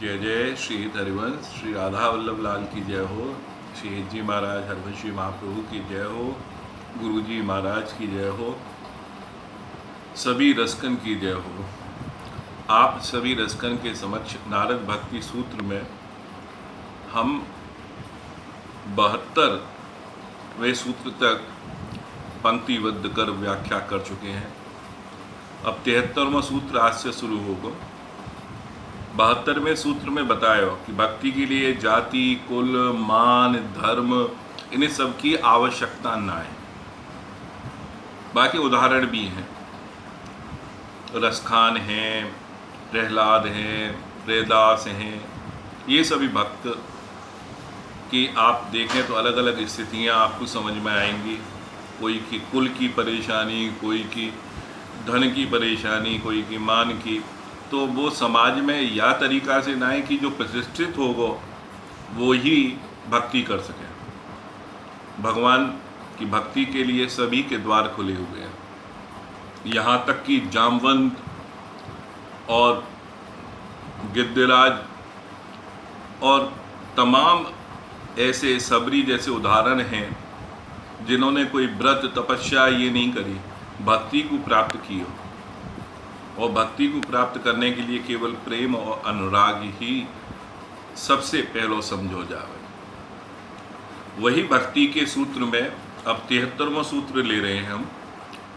जय जय श्री हरिवंश श्री राधा वल्लभ लाल की जय हो। श्री जी महाराज हरवंशी महाप्रभु की जय हो। गुरु जी महाराज की जय हो। सभी रसकन की जय हो। आप सभी रसकन के समक्ष नारद भक्ति सूत्र में हम 72वें सूत्र तक पंक्तिबद्ध कर व्याख्या कर चुके हैं। अब 73वां सूत्र आज से शुरू होगा। 72वें सूत्र में बताया कि भक्ति के लिए जाति, कुल, मान, धर्म इन्हें सब की आवश्यकता ना है। बाकी उदाहरण भी हैं। रसखान हैं, प्रहलाद हैं, प्रेदास हैं, ये सभी भक्त की आप देखें तो अलग अलग स्थितियां आपको समझ में आएंगी। कोई की कुल की परेशानी, कोई की धन की परेशानी, कोई की मान की, तो वो समाज में या तरीका से ना है कि जो प्रतिष्ठित होगा वो ही भक्ति कर सके। भगवान की भक्ति के लिए सभी के द्वार खुले हुए हैं। यहाँ तक कि जामवंत और गिद्धराज और तमाम ऐसे सबरी जैसे उदाहरण हैं जिन्होंने कोई व्रत तपस्या ये नहीं करी, भक्ति को प्राप्त की हो। और भक्ति को प्राप्त करने के लिए केवल प्रेम और अनुराग ही सबसे पहलो समझो जावे। वही भक्ति के सूत्र में अब 73वां सूत्र ले रहे हैं हम,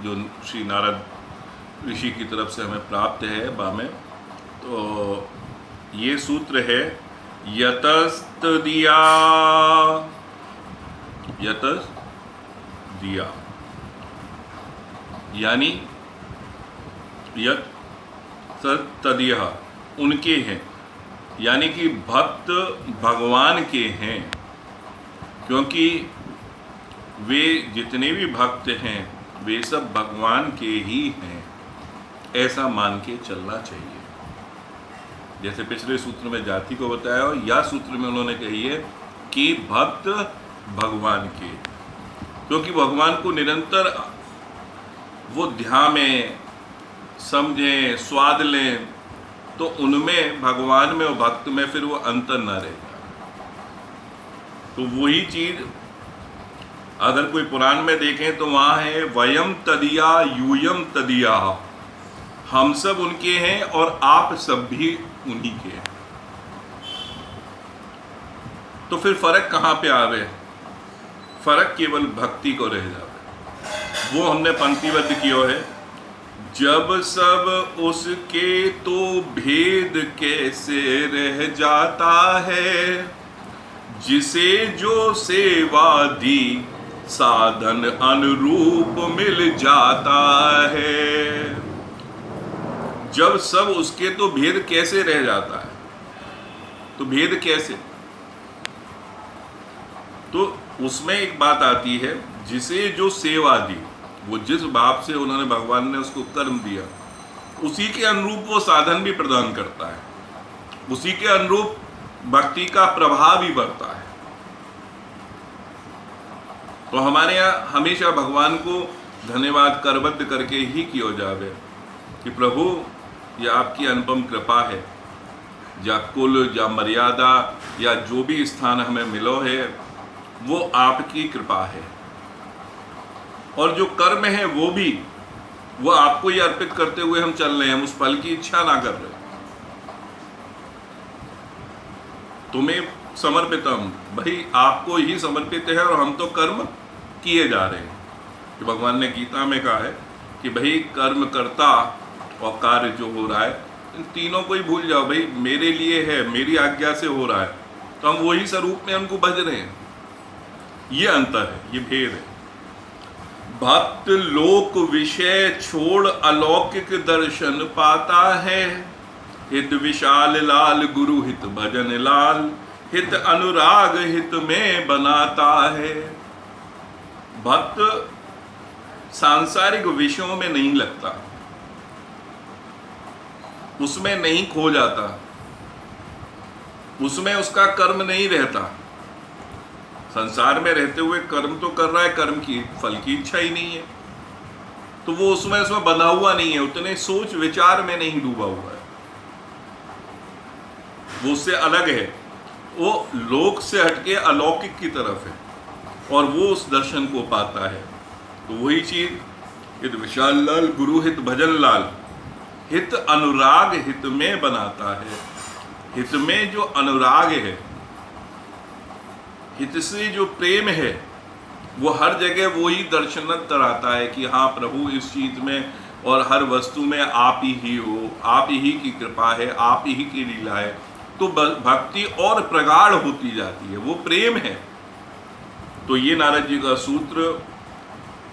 जो श्री नारद ऋषि की तरफ से हमें प्राप्त है बामें। तो ये सूत्र है यतस्तदिया, यतस दिया, यानी यत तदिया उनके हैं, यानी कि भक्त भगवान के हैं, क्योंकि वे जितने भी भक्त हैं वे सब भगवान के ही हैं, ऐसा मान के चलना चाहिए। जैसे पिछले सूत्र में जाति को बताया हो, या सूत्र में उन्होंने कही है कि भक्त भगवान के, क्योंकि भगवान को निरंतर वो ध्यान में समझें, स्वाद लें, तो उनमें भगवान में और भक्त में फिर वो अंतर ना रहेगा। तो वही चीज अगर कोई पुराण में देखें तो वहां है वयम तदिया यूयम तदिया, हम सब उनके हैं और आप सब भी उन्हीं के हैं। तो फिर फर्क कहां पे आवे? फर्क केवल भक्ति को रह जावे। वो हमने पंक्तिबद्ध किया है, जब सब उसके तो भेद कैसे रह जाता है, जिसे जो सेवा दी साधन अनुरूप मिल जाता है। जब सब उसके तो भेद कैसे रह जाता है, तो भेद कैसे? तो उसमें एक बात आती है, जिसे जो सेवा दी, वो जिस भाव से उन्होंने भगवान ने उसको कर्म दिया, उसी के अनुरूप वो साधन भी प्रदान करता है, उसी के अनुरूप भक्ति का प्रभाव भी बढ़ता है। तो हमारे यहाँ हमेशा भगवान को धन्यवाद करबद्ध करके ही किया जावे कि प्रभु ये आपकी अनुपम कृपा है, या कुल या मर्यादा या जो भी स्थान हमें मिलो है वो आपकी कृपा है। और जो कर्म है वो आपको ही अर्पित करते हुए हम चल रहे हैं, हम उस फल की इच्छा ना कर रहे। तुम्हें समर्पितम, भाई आपको ही समर्पित है और हम तो कर्म किए जा रहे हैं। कि भगवान ने गीता में कहा है कि भाई कर्म करता और कार्य जो हो रहा है, इन तीनों को ही भूल जाओ। भाई मेरे लिए है, मेरी आज्ञा से हो रहा है, तो हम वही स्वरूप में उनको भज रहे हैं। ये अंतर है, ये भेद है। भक्त लोक विषय छोड़ अलौकिक दर्शन पाता है, हित विशाल लाल गुरु हित भजन लाल, हित अनुराग हित में बनाता है। भक्त सांसारिक विषयों में नहीं लगता, उसमें नहीं खो जाता, उसमें उसका कर्म नहीं रहता। संसार में रहते हुए कर्म तो कर रहा है, कर्म की फल की इच्छा ही नहीं है, तो वो उसमें बंधा हुआ नहीं है, उतने सोच विचार में नहीं डूबा हुआ है। वो उससे अलग है, वो लोक से हटके अलौकिक की तरफ है और वो उस दर्शन को पाता है। तो वही चीज, हित विशाल लाल गुरु हित भजन लाल, हित अनुराग हित में बनाता है। हित में जो अनुराग है, हित से जो प्रेम है, वो हर जगह वो ही दर्शन कराता है कि हाँ प्रभु इस चीज में और हर वस्तु में आप ही हो, आप ही की कृपा है, आप ही की लीला है। तो भक्ति और प्रगाढ़ होती जाती है, वो प्रेम है। तो ये नारद जी का सूत्र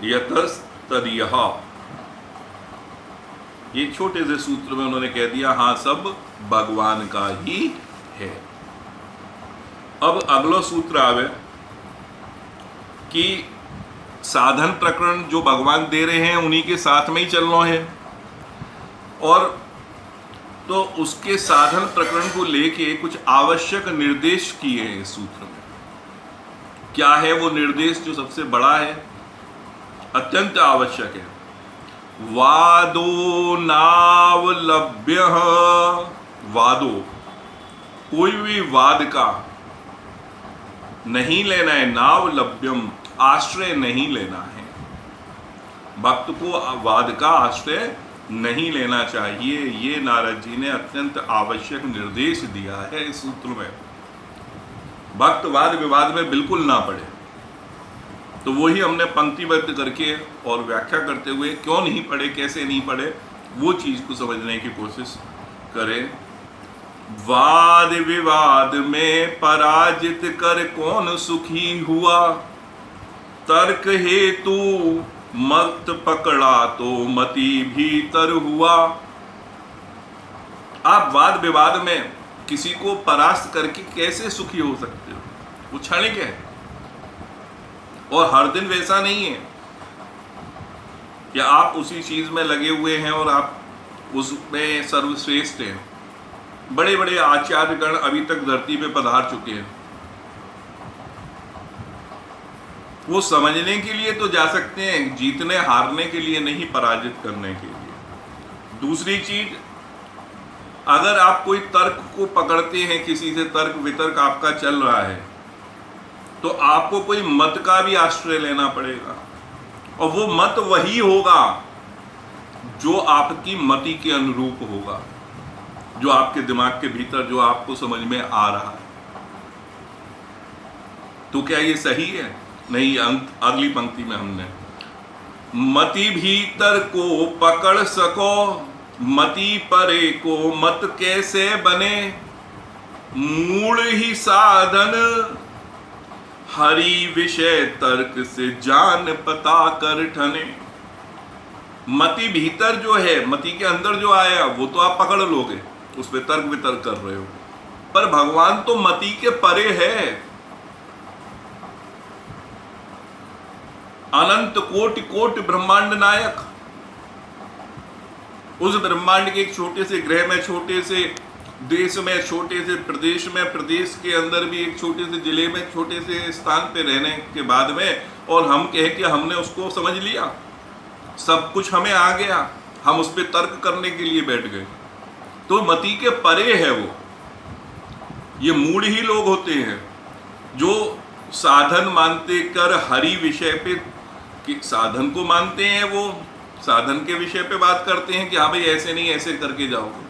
यतस्तदयः, ये छोटे से सूत्र में उन्होंने कह दिया हाँ सब भगवान का ही है। अब अगला सूत्र आवे कि साधन प्रकरण जो भगवान दे रहे हैं उन्हीं के साथ में ही चलना है, और तो उसके साधन प्रकरण को लेके कुछ आवश्यक निर्देश किए हैं इस सूत्र में। क्या है वो निर्देश जो सबसे बड़ा है, अत्यंत आवश्यक है? वादो नावलभ्य, वादो, कोई भी वाद का नहीं लेना है, नावलभ्यम, आश्रय नहीं लेना है। भक्त को वाद का आश्रय नहीं लेना चाहिए। ये नारद जी ने अत्यंत आवश्यक निर्देश दिया है इस सूत्र में। भक्त वाद विवाद में बिल्कुल ना पड़े। तो वही हमने पंक्तिबद्ध करके और व्याख्या करते हुए क्यों नहीं पढ़े, कैसे नहीं पढ़े, वो चीज को समझने की कोशिश करें। वाद विवाद में पराजित कर कौन सुखी हुआ, तर्क हेतु मत पकड़ा तो मति भीतर हुआ। आप वाद विवाद में किसी को परास्त करके कैसे सुखी हो सकते हो? वो क्षणिक है और हर दिन वैसा नहीं है कि आप उसी चीज में लगे हुए हैं और आप उसमें सर्वश्रेष्ठ हैं। बड़े बड़े आचार्यगण अभी तक धरती पे पधार चुके हैं, वो समझने के लिए तो जा सकते हैं, जीतने हारने के लिए नहीं, पराजित करने के लिए। दूसरी चीज, अगर आप कोई तर्क को पकड़ते हैं, किसी से तर्क वितर्क आपका चल रहा है, तो आपको कोई मत का भी आश्रय लेना पड़ेगा, और वो मत वही होगा जो आपकी मति के अनुरूप होगा, जो आपके दिमाग के भीतर जो आपको समझ में आ रहा है। तो क्या ये सही है? नहीं। अगली पंक्ति में हमने मति भीतर को पकड़ सको, मति परे को मत कैसे बने, मूल ही साधन हरि विषय तर्क से जान पता कर ठने। मति भीतर जो है, मति के अंदर जो आया वो तो आप पकड़ लोगे, उस पर तर्क वितर्क कर रहे हो, पर भगवान तो मति के परे है। अनंत कोटि कोटि ब्रह्मांड नायक, उस ब्रह्मांड के एक छोटे से ग्रह में, छोटे से देश में, छोटे से प्रदेश में, प्रदेश के अंदर भी एक छोटे से जिले में, छोटे से स्थान पे रहने के बाद में, और हम कहें कि हमने उसको समझ लिया, सब कुछ हमें आ गया, हम उस पर तर्क करने के लिए बैठ गए, तो मति के परे है वो। ये मूढ़ ही लोग होते हैं जो साधन मानते कर हरि विषय पे, कि साधन को मानते हैं, वो साधन के विषय पे बात करते हैं कि हाँ भाई ऐसे नहीं, ऐसे करके जाओगे,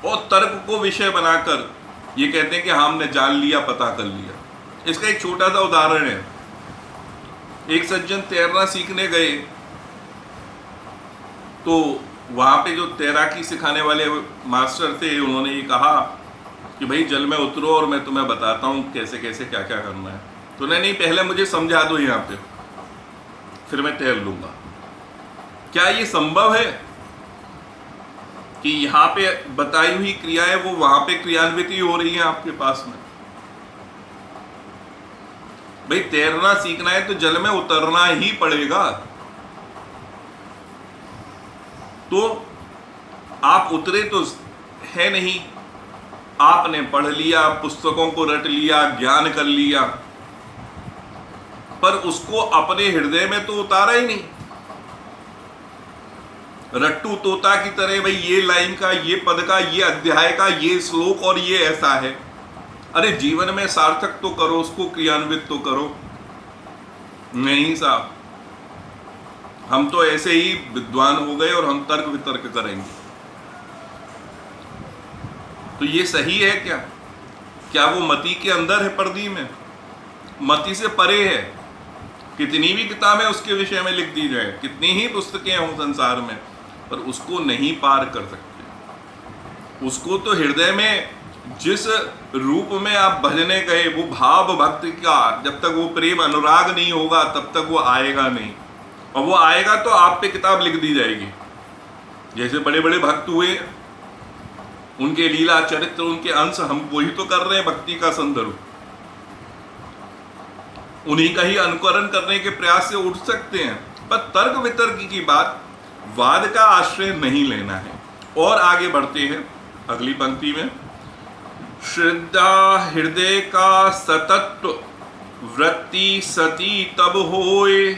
और तर्क को विषय बनाकर ये कहते हैं कि हमने जान लिया, पता कर लिया। इसका एक छोटा सा उदाहरण है। एक सज्जन तैरना सीखने गए, तो वहां पे जो तैराकी सिखाने वाले मास्टर थे, उन्होंने ये कहा कि भाई जल में उतरो और मैं तुम्हें बताता हूँ कैसे कैसे क्या क्या करना है। तो नहीं, पहले मुझे समझा दो यहाँ पे, फिर मैं तैर लूंगा। क्या ये संभव है कि यहाँ पे बताई हुई क्रियाएं वो वहां पे क्रियान्वित ही हो रही हैं आपके पास में? भाई तैरना सीखना है तो जल में उतरना ही पड़ेगा। तो आप उतरे तो है नहीं, आपने पढ़ लिया, पुस्तकों को रट लिया, ज्ञान कर लिया, पर उसको अपने हृदय में तो उतारा ही नहीं। रट्टू तोता की तरह भाई ये लाइन का, ये पद का, ये अध्याय का, ये श्लोक और ये ऐसा है। अरे जीवन में सार्थक तो करो, उसको क्रियान्वित तो करो। नहीं साहब, हम तो ऐसे ही विद्वान हो गए और हम तर्क वितर्क करेंगे। तो ये सही है क्या? क्या वो मति के अंदर है, पर्दी में? मति से परे है। कितनी भी किताबें उसके विषय में लिख दी जाए, कितनी ही पुस्तकें हों संसार में, पर उसको नहीं पार कर सकते। उसको तो हृदय में जिस रूप में आप भजने गए, वो भाव भक्ति का, जब तक वो प्रेम अनुराग नहीं होगा तब तक वो आएगा नहीं। और वो आएगा तो आप पे किताब लिख दी जाएगी। जैसे बड़े बड़े भक्त हुए, उनके लीला चरित्र, उनके अंश हम वही तो कर रहे हैं, भक्ति का संदर्भ, उन्हीं का ही अनुकरण करने के प्रयास से उठ सकते हैं। पर तर्क वितर्क की बात, वाद का आश्रय नहीं लेना है। और आगे बढ़ते हैं अगली पंक्ति में, श्रद्धा हृदय का सतत्व वृत्ति सती तब होए,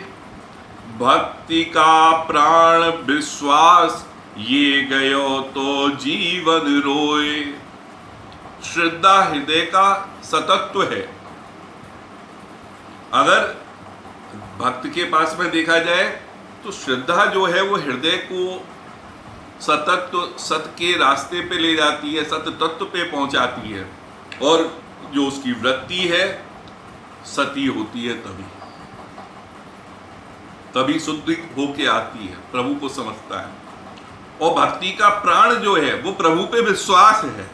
भक्ति का प्राण विश्वास ये गयो तो जीवन रोए। श्रद्धा हृदय का सतत्व है। अगर भक्त के पास में देखा जाए तो श्रद्धा जो है वो हृदय को सतत्व, सत के रास्ते पे ले जाती है, सत तत्व पे पहुंचाती है। और जो उसकी वृत्ति है सती होती है, तभी शुद्धि होके आती है, प्रभु को समझता है। और भक्ति का प्राण जो है वो प्रभु पे विश्वास है।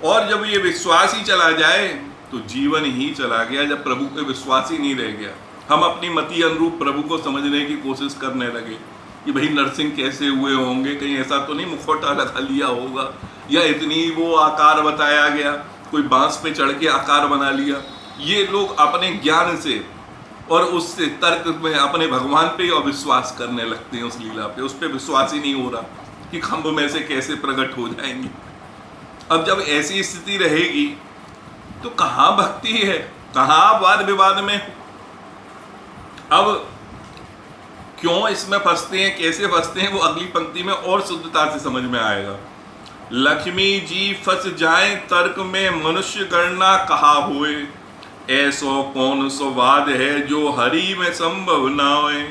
और जब ये विश्वास ही चला जाए तो जीवन ही चला गया। जब प्रभु पे विश्वास ही नहीं रह गया, हम अपनी मति अनुरूप प्रभु को समझने की कोशिश करने लगे कि भाई नरसिंह कैसे हुए होंगे, कहीं ऐसा तो नहीं मुखौटा लगा लिया होगा, या इतनी वो आकार बताया गया, कोई बांस पे चढ़ के आकार बना लिया। ये लोग अपने ज्ञान से और उससे तर्क में अपने भगवान पे और विश्वास करने लगते हैं, उस लीला पे। उस पर विश्वास ही नहीं हो रहा कि खंभ में से कैसे प्रकट हो जाएंगे। अब जब ऐसी स्थिति रहेगी तो कहाँ भक्ति है, कहाँ वाद विवाद में? अब क्यों इसमें फंसते हैं, कैसे फंसते हैं, वो अगली पंक्ति में और शुद्धता से समझ में आएगा। लक्ष्मी जी फंस जाए तर्क में, मनुष्य गणना कहा हुए, ऐसो कौन सो वाद है जो हरि में संभव ना होए।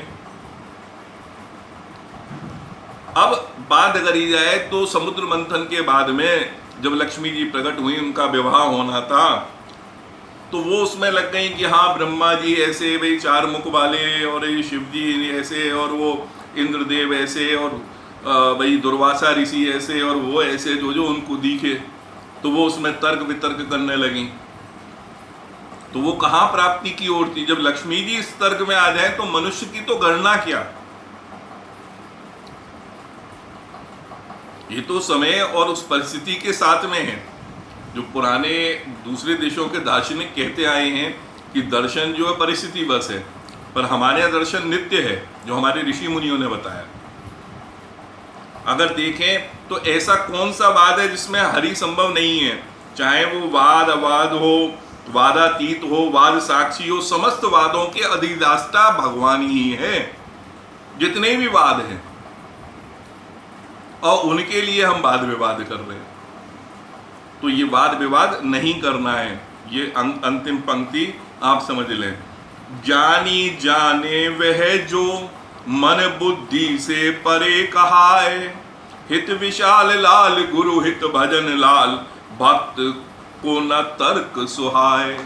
अब बात करी जाए तो समुद्र मंथन के बाद में जब लक्ष्मी जी प्रकट हुई, उनका विवाह होना था, तो वो उसमें लग गई कि हाँ ब्रह्मा जी ऐसे, भाई 4 मुख वाले, और ये शिव जी ऐसे, और वो इंद्रदेव ऐसे, और भाई दुर्वासा ऋषि ऐसे, और वो ऐसे, जो जो उनको दिखे, तो वो उसमें तर्क वितर्क करने लगी। तो वो कहाँ प्राप्ति की ओर थी? जब लक्ष्मी जी इस तर्क में आ जाए तो मनुष्य की तो गणना क्या, ये तो समय और उस परिस्थिति के साथ में है। जो पुराने दूसरे देशों के दार्शनिक कहते आए हैं कि दर्शन जो है परिस्थिति बस है, पर हमारे यहाँ दर्शन नित्य है, जो हमारे ऋषि मुनियों ने बताया। अगर देखें तो ऐसा कौन सा वाद है जिसमें हरि संभव नहीं है? चाहे वो वाद अवाद हो, वादातीत हो, वाद साक्षी हो, समस्त वादों के अधिष्ठाता भगवान ही है। जितने भी वाद हैं और उनके लिए हम वाद विवाद कर रहे हैं, तो ये वाद विवाद नहीं करना है। ये अंतिम पंक्ति आप समझ लें, जानी जाने वह जो मन बुद्धि से परे कहाए, हित विशाल लाल गुरु हित भजन लाल, भक्त को न तर्क सुहाए।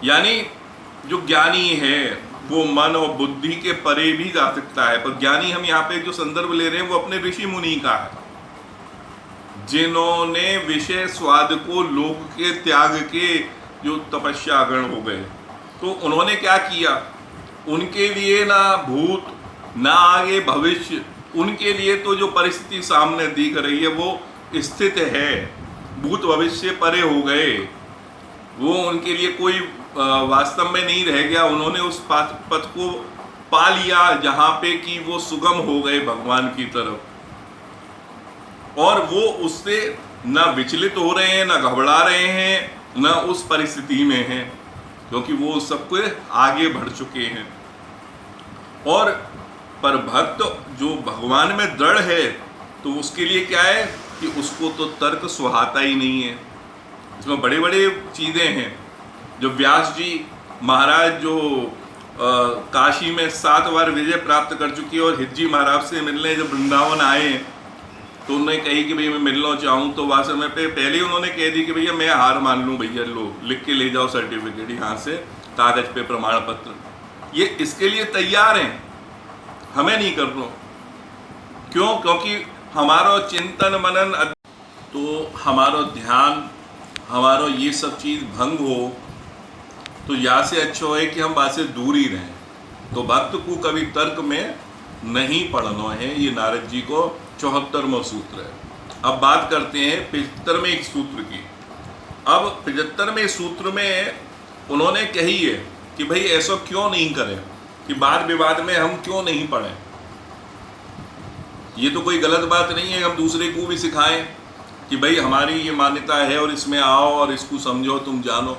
यानी जो ज्ञानी है वो मन और बुद्धि के परे भी जा सकता है, पर ज्ञानी हम यहाँ पे जो संदर्भ ले रहे हैं वो अपने ऋषि मुनि का है, जिन्होंने विषय स्वाद को लोक के त्याग के जो तपस्या गण हो गए। तो उन्होंने क्या किया? उनके लिए ना भूत ना आगे भविष्य, उनके लिए तो जो परिस्थिति सामने दिख रही है वो स्थित है, भूत भविष्य परे हो गए, वो उनके लिए कोई वास्तव में नहीं रह गया। उन्होंने उस पथ को पा लिया जहाँ पे कि वो सुगम हो गए भगवान की तरफ, और वो उससे न विचलित हो रहे हैं, न घबरा रहे हैं, न उस परिस्थिति में हैं, क्योंकि वो सबको आगे बढ़ चुके हैं। और पर भक्त जो भगवान में दृढ़ है तो उसके लिए क्या है कि उसको तो तर्क सुहाता ही नहीं है। इसमें बड़े बड़े चीज़ें हैं। जो व्यास जी महाराज जो काशी में 7 बार विजय प्राप्त कर चुकी है और हिज्जी महाराज से मिलने जब वृंदावन आए तो उन्होंने कही कि भैया मैं मिलना चाहूँ, तो वहाँ समय पे पहले ही उन्होंने कह दी कि भैया मैं हार मान लूँ, भैया लो लिख के ले जाओ सर्टिफिकेट यहाँ से, कागज पे प्रमाण पत्र। ये इसके लिए तैयार हैं, हमें नहीं कर लो। क्यों? क्योंकि हमारा चिंतन मनन तो हमारा ध्यान हमारा ये सब चीज़ भंग हो तो यहाँ से अच्छा है कि हम बात से दूर ही रहें। तो भक्त को कभी तर्क में नहीं पढ़ना है। ये नारद जी को 74वां सूत्र है। अब बात करते हैं 75वें एक सूत्र की। अब 75वें सूत्र में उन्होंने कही है कि भाई ऐसा क्यों नहीं करें कि वाद विवाद में हम क्यों नहीं पढ़ें। ये तो कोई गलत बात नहीं है, हम दूसरे को भी सिखाएं कि भाई हमारी ये मान्यता है और इसमें आओ और इसको समझो, तुम जानो।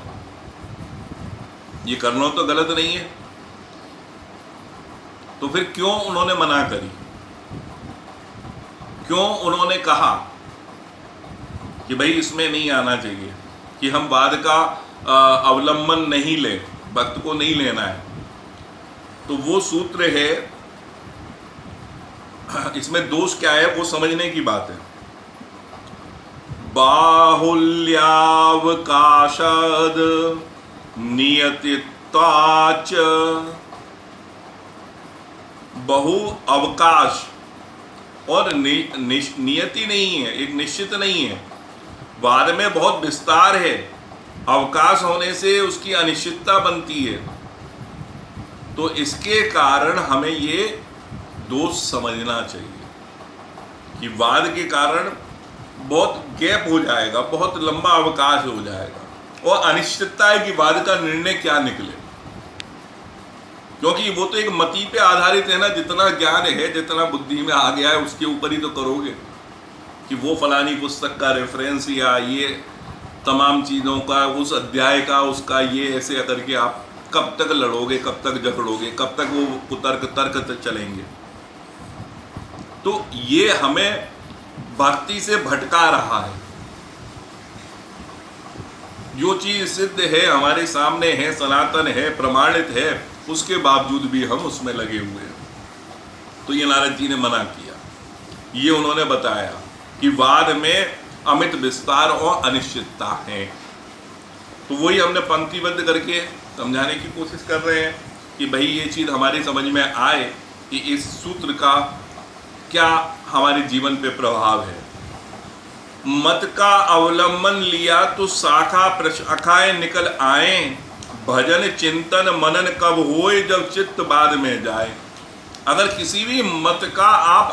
ये करना तो गलत नहीं है, तो फिर क्यों उन्होंने मना करी? क्यों उन्होंने कहा कि भाई इसमें नहीं आना चाहिए, कि हम वाद का अवलंबन नहीं ले, भक्त को नहीं लेना है? तो वो सूत्र है, इसमें दोष क्या है वो समझने की बात है। बाहुल्यावकाशद नियतित्वाच, बहु अवकाश और नियति नहीं है, एक निश्चित नहीं है। वाद में बहुत विस्तार है, अवकाश होने से उसकी अनिश्चितता बनती है। तो इसके कारण हमें ये दोष समझना चाहिए कि वाद के कारण बहुत गैप हो जाएगा, बहुत लंबा अवकाश हो जाएगा और अनिश्चितता है कि वाद का निर्णय क्या निकले। क्योंकि वो तो एक मति पे आधारित है ना, जितना ज्ञान है, जितना बुद्धि में आ गया है उसके ऊपर ही तो करोगे कि वो फलानी पुस्तक का रेफरेंस या ये तमाम चीज़ों का, उस अध्याय का, उसका ये ऐसे करके आप कब तक लड़ोगे, कब तक झगड़ोगे, कब तक वो तर्क चलेंगे। तो ये हमें भक्ति से भटका रहा है। जो चीज सिद्ध है, हमारे सामने है, सनातन है, प्रमाणित है, उसके बावजूद भी हम उसमें लगे हुए हैं। तो ये नारद जी ने मना किया। ये उन्होंने बताया कि वाद में अमित विस्तार और अनिश्चितता है। तो वही हमने पंक्तिबद्ध करके समझाने की कोशिश कर रहे हैं कि भाई ये चीज़ हमारी समझ में आए कि इस सूत्र का क्या हमारे जीवन पे प्रभाव है। मत का अवलंबन लिया तो शाखा प्रशाखाएं निकल आए, भजन चिंतन मनन कब होए जब चित्त बाद में जाए। अगर किसी भी मत का आप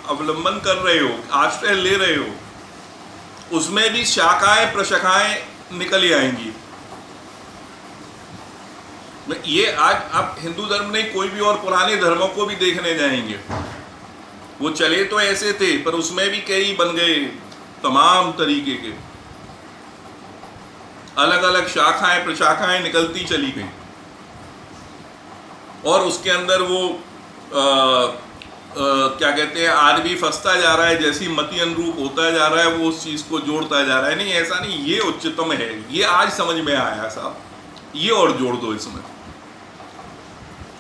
अवलंबन कर रहे हो, आश्रय ले रहे हो, उसमें भी शाखाएं प्रशाखाएं निकल आएंगी। ये आज आप हिंदू धर्म नहीं, कोई भी और पुराने धर्मों को भी देखने जाएंगे, वो चले तो ऐसे थे पर उसमें भी कई बन गए, तमाम तरीके के अलग अलग शाखाएं प्रशाखाएं निकलती चली गई। और उसके अंदर वो क्या कहते हैं, आदमी फंसता जा रहा है, जैसी मति अनुरूप होता जा रहा है वो उस चीज़ को जोड़ता जा रहा है। नहीं, ऐसा नहीं, ये उच्चतम है, ये आज समझ में आया साहब, ये और जोड़ दो इसमें,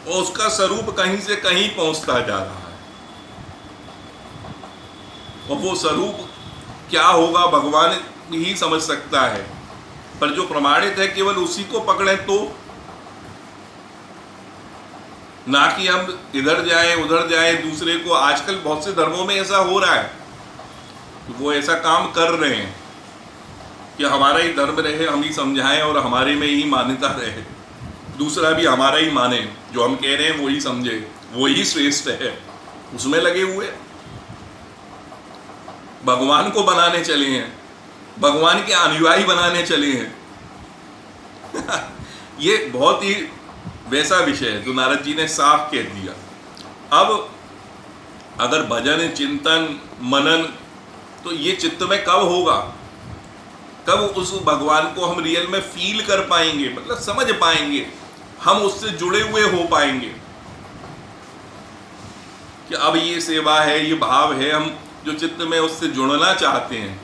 और उसका स्वरूप कहीं से कहीं पहुंचता जा रहा है। और वो स्वरूप क्या होगा भगवान ही समझ सकता है, पर जो प्रमाणित है केवल उसी को पकड़ें तो, ना कि हम इधर जाएं उधर जाएं दूसरे को। आजकल बहुत से धर्मों में ऐसा हो रहा है कि वो ऐसा काम कर रहे हैं कि हमारा ही धर्म रहे, हम ही समझाएं और हमारे में ही मान्यता रहे, दूसरा भी हमारा ही माने, जो हम कह रहे हैं वो ही समझे, वो ही श्रेष्ठ है, उसमें लगे हुए। भगवान को बनाने चले हैं, भगवान के अनुयायी बनाने चले हैं। ये बहुत ही वैसा विषय है जो नारद जी ने साफ कह दिया। अब अगर भजन चिंतन मनन, तो ये चित्त में कब होगा, कब उस भगवान को हम रियल में फील कर पाएंगे, मतलब समझ पाएंगे, हम उससे जुड़े हुए हो पाएंगे। कि अब ये सेवा है, ये भाव है, हम जो चित्त में उससे जुड़ना चाहते हैं।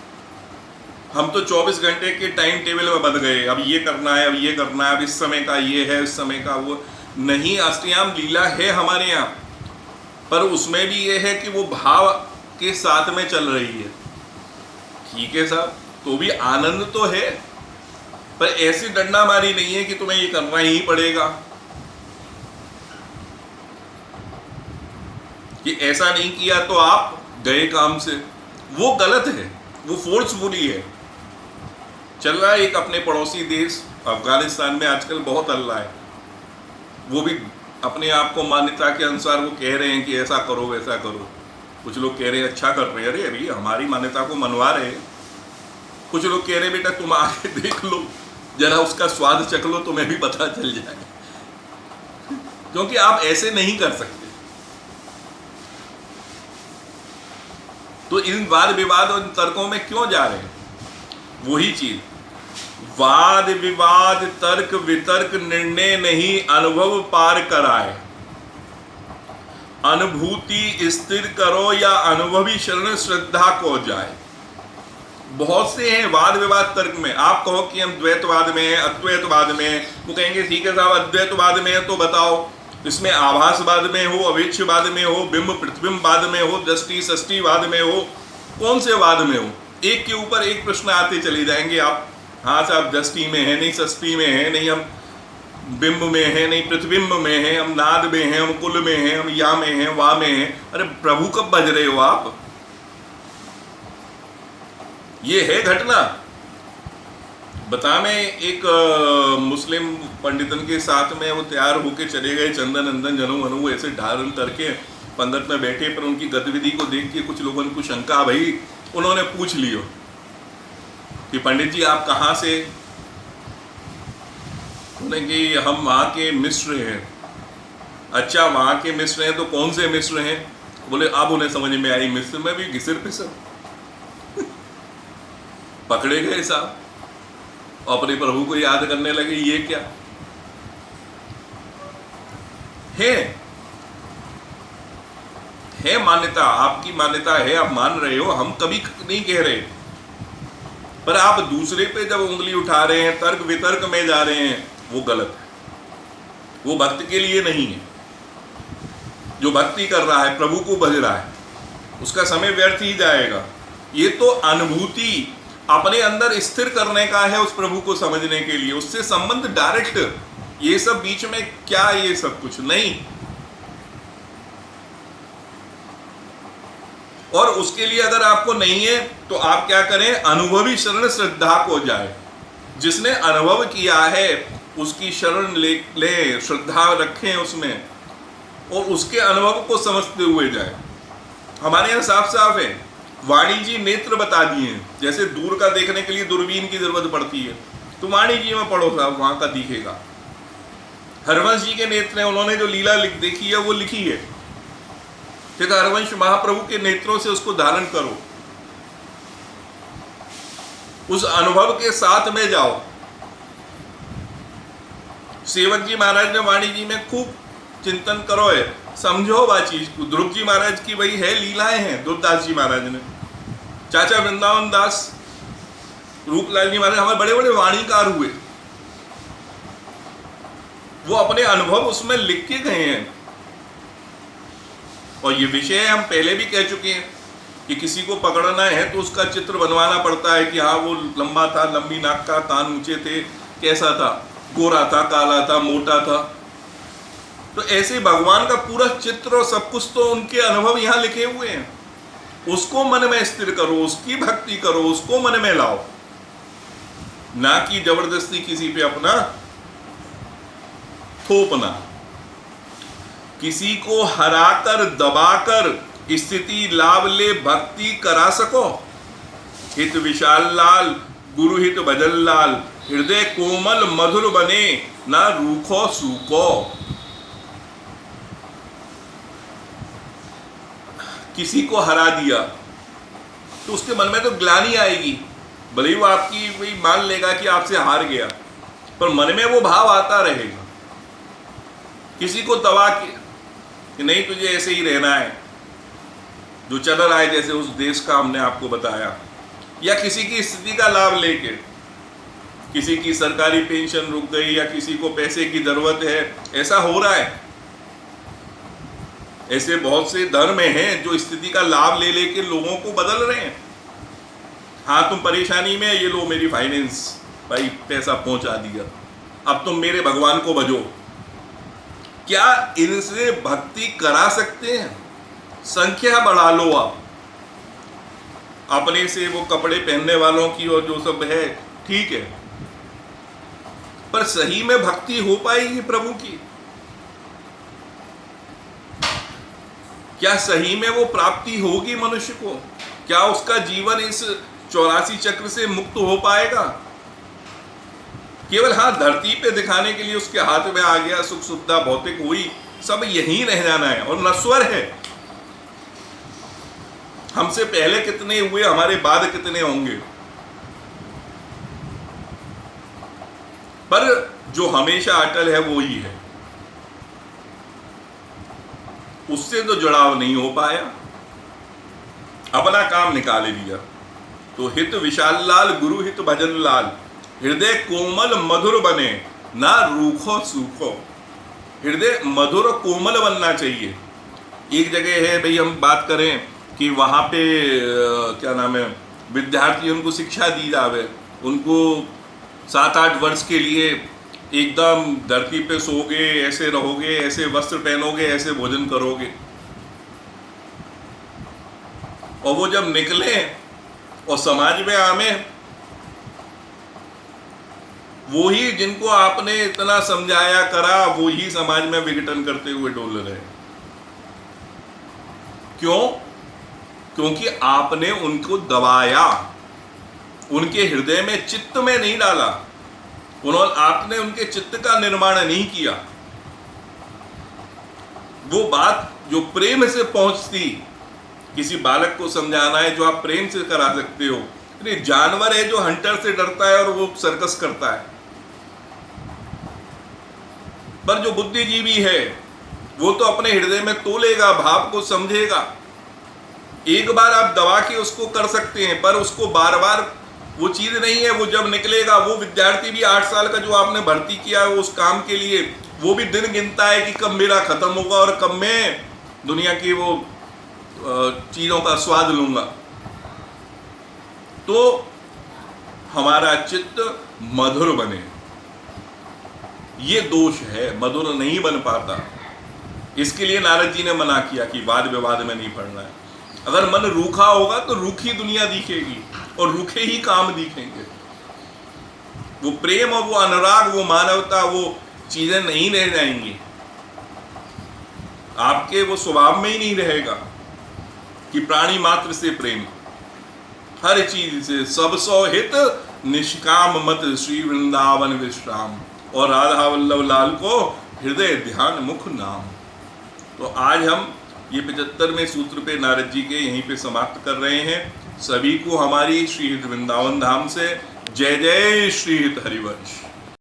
हम तो 24 घंटे के टाइम टेबल में बंध गए, अब ये करना है, अब ये करना है, अब इस समय का ये है, इस समय का वो नहीं। अष्टयाम लीला है हमारे यहाँ, पर उसमें भी ये है कि वो भाव के साथ में चल रही है। ठीक है साहब, तो भी आनंद तो है, पर ऐसी डंडा मारी नहीं है कि तुम्हें ये करना ही पड़ेगा, कि ऐसा नहीं किया तो आप गए काम से। वो गलत है, वो फोर्सफुली है। चल रहा है एक अपने पड़ोसी देश अफगानिस्तान में आजकल बहुत हल्ला है, वो भी अपने आप को मान्यता के अनुसार वो कह रहे हैं कि ऐसा करो वैसा करो। कुछ लोग कह रहे हैं अच्छा कर रहे हैं, अरे अभी हमारी मान्यता को मनवा रहे हैं। कुछ लोग कह रहे हैं बेटा तुम आके देख लो, जरा उसका स्वाद चख लो, तुम्हें भी पता चल जाए, क्योंकि आप ऐसे नहीं कर सकते। तो इन वाद विवाद और तर्कों में क्यों जा रहे हैं? वही चीज, वाद विवाद तर्क वितर्क निर्णय नहीं, अनुभव पार कराए। अनुभूति स्थिर करो या अनुभवी शरण श्रद्धा को जाए। बहुत से हैं वाद विवाद तर्क में। आप कहो कि हम द्वैतवाद में हैं, अद्वैतवाद में हैं, वो कहेंगे ठीक है साहब अद्वैतवाद में है तो बताओ इसमें आभासवाद में हो, अवेक्षवाद में हो, बिंब प्रतिबिंबवाद में हो, दृष्टि षष्टिवाद में हो, कौन से वाद में हो? एक के ऊपर एक प्रश्न आते चले जाएंगे आप। हाँ साहब दृष्टि में है नहीं, षष्टि में है नहीं, हम बिंब में है नहीं, प्रतिबिंब में है, हम नाद में हैं, हम कुल में हैं, हम या में हैं, वा में हैं। अरे प्रभु कब बज रहे हो आप? ये है घटना। बता में एक मुस्लिम पंडितन के साथ में वो तैयार होके चले गए, चंदन अंदन जनू वनु ऐसे ढाल करके पंडित में बैठे, पर उनकी गतिविधि को देख के कुछ लोगों को शंका भई। उन्होंने पूछ लियो कि पंडित जी आप कहाँ से? उन्होंने कि हम वहाँ के मिस्र हैं। अच्छा वहाँ के मिस्र हैं तो कौन से मिस्र हैं? बोले अब उन्हें समझ में आई, मिस्र में भी घिसर पिसर। पकड़े गए साहब, अपने प्रभु को याद करने लगे। ये क्या है मान्यता, आपकी मान्यता है, आप मान रहे हो, हम कभी नहीं कह रहे, पर आप दूसरे पे जब उंगली उठा रहे हैं, तर्क वितर्क में जा रहे हैं, वो गलत है। वो भक्त के लिए नहीं है। जो भक्ति कर रहा है, प्रभु को भज रहा है, उसका समय व्यर्थ ही जाएगा। ये तो अनुभूति अपने अंदर स्थिर करने का है, उस प्रभु को समझने के लिए, उससे संबंध डायरेक्ट। ये सब बीच में क्या, ये सब कुछ नहीं। और उसके लिए अगर आपको नहीं है तो आप क्या करें? अनुभवी शरण श्रद्धा को जाए। जिसने अनुभव किया है उसकी शरण ले, श्रद्धा रखें उसमें, और उसके अनुभव को समझते हुए जाए। हमारे यहाँ साफ साफ है, वाणी जी नेत्र बता दिए हैं। जैसे दूर का देखने के लिए दूरबीन की जरूरत पड़ती है, तो वाणी जी में पढ़ो साहब, वहां का दिखेगा। हरवंश जी के नेत्र हैं, उन्होंने जो लीला देखी है वो लिखी है। फिर हरवंश महाप्रभु के नेत्रों से उसको धारण करो, उस अनुभव के साथ में जाओ। सेवक जी महाराज ने वाणी जी में खूब चिंतन करो है, समझो वह चीज को। ध्रुव जी महाराज की वही है, लीलाएं हैं। ध्रुवदास जी महाराज ने, चाचा वृंदावन दास, रूपलाल जी महाराज, हमारे बड़े बड़े वाणीकार हुए। वो अपने अनुभव उसमें लिख के गए हैं। और ये विषय हम पहले भी कह चुके हैं कि किसी को पकड़ना है तो उसका चित्र बनवाना पड़ता है कि हाँ वो लंबा था, लंबी नाक का, कान ऊंचे थे, कैसा था, गोरा था, काला था, मोटा था। तो ऐसे भगवान का पूरा चित्र और सब कुछ तो उनके अनुभव यहाँ लिखे हुए हैं। उसको मन में स्थिर करो, उसकी भक्ति करो, उसको मन में लाओ, ना कि जबरदस्ती किसी पे अपना थोपना। किसी को हराकर दबाकर स्थिति लाभ ले भक्ति करा सको। हित विशाल लाल गुरु हित भजन लाल, हृदय कोमल मधुर बने ना रूखो सूखो। किसी को हरा दिया तो उसके मन में तो ग्लानि आएगी, भले ही वो आपकी वही मान लेगा कि आपसे हार गया, पर मन में वो भाव आता रहेगा। किसी को दबा के कि नहीं तुझे ऐसे ही रहना है, जो चल रहा है, जैसे उस देश का हमने आपको बताया, या किसी की स्थिति का लाभ लेके, किसी की सरकारी पेंशन रुक गई या किसी को पैसे की जरूरत है, ऐसा हो रहा है। ऐसे बहुत से धर्म हैं जो स्थिति का लाभ ले लेके लोगों को बदल रहे हैं। हाँ, तुम परेशानी में, ये लो मेरी फाइनेंस, भाई पैसा पहुंचा दिया, अब तुम मेरे भगवान को भजो। क्या इनसे भक्ति करा सकते हैं? संख्या बढ़ा लो आप अपने से, वो कपड़े पहनने वालों की और जो सब है, ठीक है, पर सही में भक्ति हो पाएगी प्रभु की? क्या सही में वो प्राप्ति होगी मनुष्य को? क्या उसका जीवन इस 84 चक्र से मुक्त हो पाएगा? केवल हाँ, धरती पे दिखाने के लिए उसके हाथ में आ गया सुख सुविधा भौतिक, हुई, सब यहीं रह जाना है और नश्वर है। हमसे पहले कितने हुए, हमारे बाद कितने होंगे, पर जो हमेशा अटल है वो ही है, उससे तो जुड़ाव नहीं हो पाया, अपना काम निकाल लिया। तो हित विशाल लाल गुरु हित भजन लाल, हृदय कोमल मधुर बने ना रूखो सूखो। हृदय मधुर कोमल बनना चाहिए। एक जगह है भाई, हम बात करें कि वहाँ पे क्या नाम है, विद्यार्थी उनको शिक्षा दी जावे, उनको 7-8 वर्ष के लिए एकदम धरती पे सोगे, ऐसे रहोगे, ऐसे वस्त्र पहनोगे, ऐसे भोजन करोगे, और वो जब निकले और समाज में आमे, वो ही जिनको आपने इतना समझाया करा, वो ही समाज में विघटन करते हुए डोल रहे। क्यों? क्योंकि आपने उनको दबाया, उनके हृदय में, चित्त में नहीं डाला, आपने उनके चित्त का निर्माण नहीं किया। वो बात जो प्रेम से पहुंचती, किसी बालक को समझाना है जो आप प्रेम से करा सकते हो। जानवर है जो हंटर से डरता है और वो सर्कस करता है, पर जो बुद्धिजीवी है वो तो अपने हृदय में तोलेगा, भाव को समझेगा। एक बार आप दबा के उसको कर सकते हैं, पर उसको बार बार वो चीज नहीं है। वो जब निकलेगा, वो विद्यार्थी भी 8 साल का जो आपने भर्ती किया है उस काम के लिए, वो भी दिन गिनता है कि कब मेरा खत्म होगा और कब मैं दुनिया की वो चीजों का स्वाद लूंगा। तो हमारा चित्त मधुर बने, ये दोष है, मधुर नहीं बन पाता। इसके लिए नारद जी ने मना किया कि वाद विवाद में नहीं पड़ना है। अगर मन रूखा होगा तो रूखी दुनिया दिखेगी और रूखे ही काम दिखेंगे। वो प्रेम और वो अनुराग, वो मानवता, वो चीजें नहीं रह जाएंगी, आपके वो स्वभाव में ही नहीं रहेगा कि प्राणी मात्र से प्रेम, हर चीज से सब सौ हित निष्काम मत श्री वृंदावन विश्राम, और राधा वल्लभ लाल को हृदय ध्यान मुख नाम। तो आज हम ये 75वें सूत्र पे नारद जी के यहीं पे समाप्त कर रहे हैं। सभी को हमारी श्री वृंदावन धाम से जय जय श्री हरिवंश।